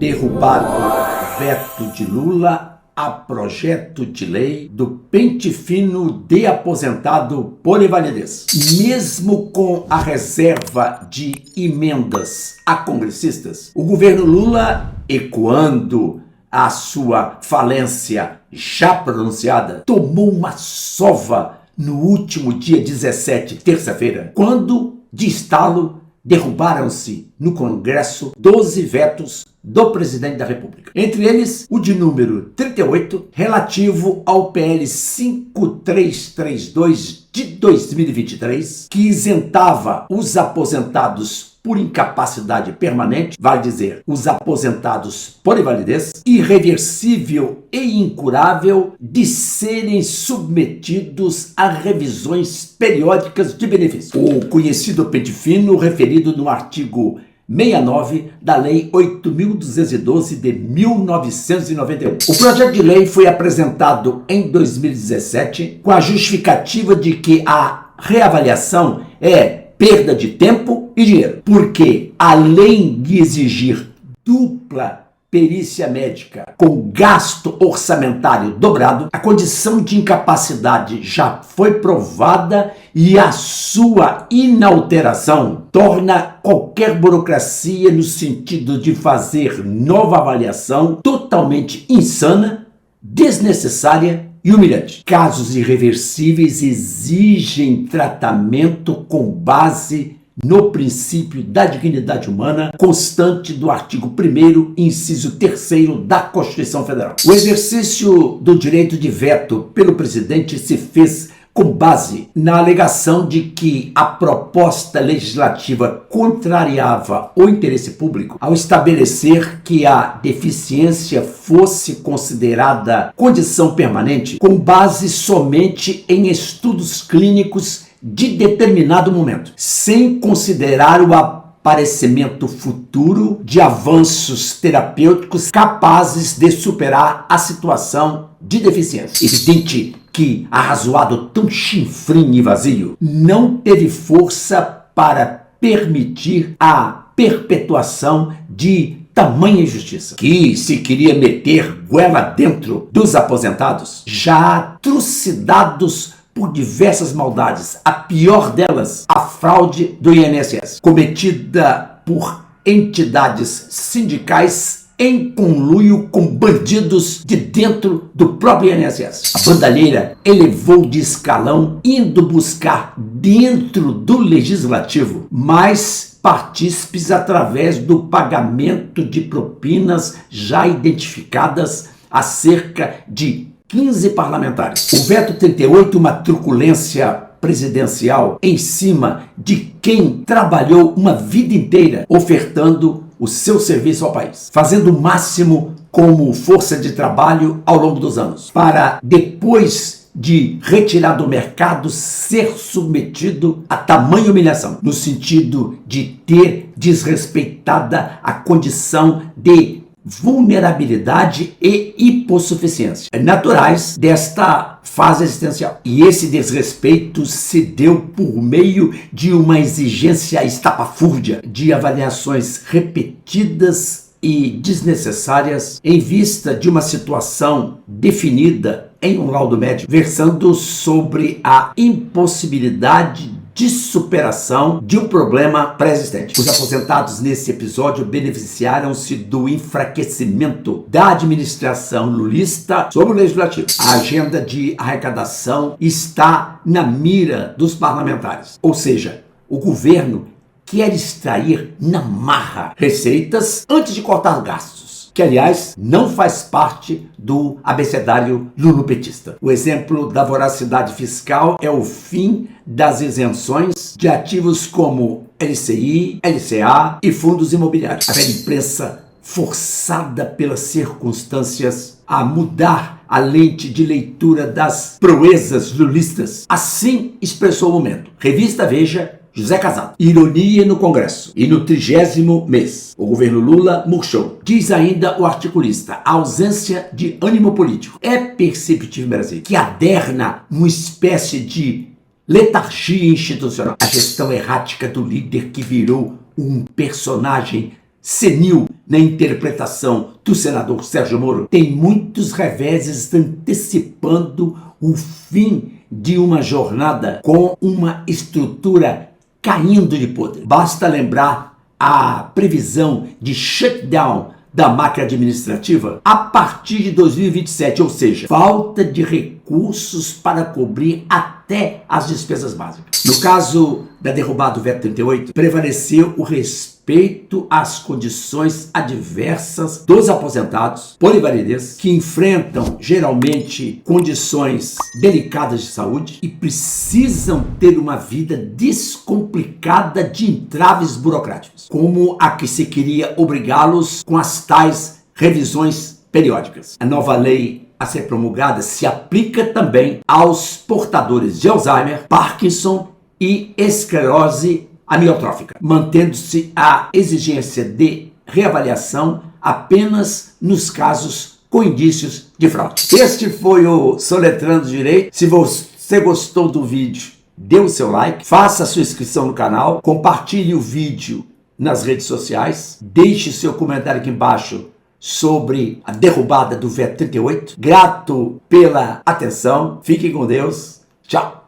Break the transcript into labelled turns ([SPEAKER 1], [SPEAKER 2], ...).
[SPEAKER 1] Derrubado veto de Lula a projeto de lei do pente fino de aposentado por invalidez. Mesmo com a reserva de emendas a congressistas, o governo Lula, ecoando a sua falência já pronunciada, tomou uma sova no último dia 17, terça-feira, quando, de estalo, derrubaram-se no Congresso 12 vetos do presidente da República. Entre eles, o de número 38, relativo ao PL 5332 de 2023, que isentava os aposentados por incapacidade permanente, vale dizer, os aposentados por invalidez, irreversível e incurável, de serem submetidos a revisões periódicas de benefício. O conhecido pente fino referido no artigo 69 da Lei 8.212 de 1991. O projeto de lei foi apresentado em 2017 com a justificativa de que a reavaliação é perda de tempo e dinheiro, porque além de exigir dupla perícia médica com gasto orçamentário dobrado, a condição de incapacidade já foi provada e a sua inalteração torna qualquer burocracia no sentido de fazer nova avaliação totalmente insana, desnecessária e humilhante. Casos irreversíveis exigem tratamento com base no princípio da dignidade humana constante do artigo 1º, inciso 3º da Constituição Federal. O exercício do direito de veto pelo presidente se fez com base na alegação de que a proposta legislativa contrariava o interesse público ao estabelecer que a deficiência fosse considerada condição permanente com base somente em estudos clínicos de determinado momento, sem considerar o aparecimento futuro de avanços terapêuticos capazes de superar a situação de deficiência. Evidente que arrazoado tão chinfrinho e vazio não teve força para permitir a perpetuação de tamanha injustiça, que se queria meter goela dentro dos aposentados, já trucidados por diversas maldades, a pior delas, a fraude do INSS, cometida por entidades sindicais em conluio com bandidos de dentro do próprio INSS. A bandalheira elevou de escalão, indo buscar dentro do legislativo mais partícipes através do pagamento de propinas já identificadas a cerca de 15 parlamentares. O veto 38, uma truculência presidencial em cima de quem trabalhou uma vida inteira ofertando o seu serviço ao país, fazendo o máximo como força de trabalho ao longo dos anos, para depois de retirar do mercado ser submetido a tamanha humilhação, no sentido de ter desrespeitada a condição de vulnerabilidade e hipossuficiência naturais desta fase existencial. E esse desrespeito se deu por meio de uma exigência estapafúrdia de avaliações repetidas e desnecessárias em vista de uma situação definida em um laudo médico, versando sobre a impossibilidade de superação de um problema pré-existente. Os aposentados nesse episódio beneficiaram-se do enfraquecimento da administração lulista sobre o legislativo. A agenda de arrecadação está na mira dos parlamentares, ou seja, o governo quer extrair na marra receitas antes de cortar gastos, que aliás não faz parte do abecedário lulopetista. O exemplo da voracidade fiscal é o fim das isenções de ativos como LCI, LCA e fundos imobiliários. A velha imprensa, forçada pelas circunstâncias a mudar a lente de leitura das proezas lulistas, assim expressou o momento. Revista Veja, José Casado. Ironia no Congresso. E no 30º mês, o governo Lula murchou. Diz ainda o articulista, a ausência de ânimo político é perceptível no Brasil, que aderna uma espécie de letargia institucional. A gestão errática do líder que virou um personagem senil na interpretação do senador Sérgio Moro, tem muitos reveses antecipando o fim de uma jornada com uma estrutura caindo de poder. Basta lembrar a previsão de shutdown da máquina administrativa a partir de 2027, ou seja, falta de recursos para cobrir até as despesas básicas. No caso da derrubada do veto 38, prevaleceu o respeito às condições adversas dos aposentados por invalidez, que enfrentam geralmente condições delicadas de saúde e precisam ter uma vida descomplicada de entraves burocráticos, como a que se queria obrigá-los com as tais revisões periódicas. A nova lei a ser promulgada se aplica também aos portadores de Alzheimer, Parkinson e esclerose amiotrófica, mantendo-se a exigência de reavaliação apenas nos casos com indícios de fraude. Este foi o Soletrando Direito. Se você gostou do vídeo, dê o seu like, faça a sua inscrição no canal, compartilhe o vídeo nas redes sociais, deixe seu comentário aqui embaixo sobre a derrubada do veto 38. Grato pela atenção, fiquem com Deus, tchau!